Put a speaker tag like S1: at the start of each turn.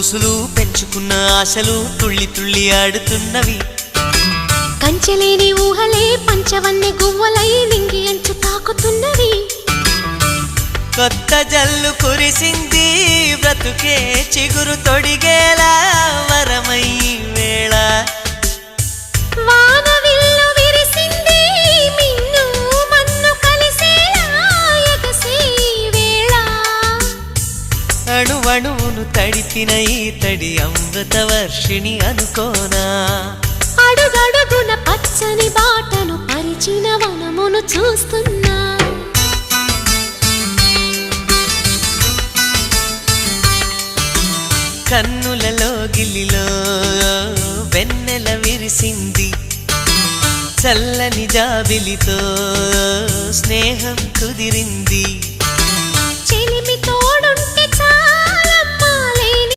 S1: ఊసులు పెంచుకున్న ఆశలు తుళ్ళి తుళ్ళి ఆడుతున్నవి.
S2: కంచెలేని ఊహలే పంచవన్నె గువ్వలై నింగి అంచు తాకుతున్నవి.
S1: కొత్త జల్లు కురిసింది బ్రతుకే చిగురు తొడిగేలా వరమై వేళ.
S2: వానవిల్లు విరిసింది మిన్ను మన్ను కలిసేలా ఎగసే వేళ.
S1: అణువణువును తడిపిన ఈ తడి అమృత వర్షిణి అనుకోనా.
S2: అడుగడుగున పచ్చని బాటను పరిచిన వనమును చూస్తున్నా.
S1: కన్నులలో గిల్లిలో వెన్నెల విరిసింది. చల్లని జాబిలితో స్నేహం కుదిరింది.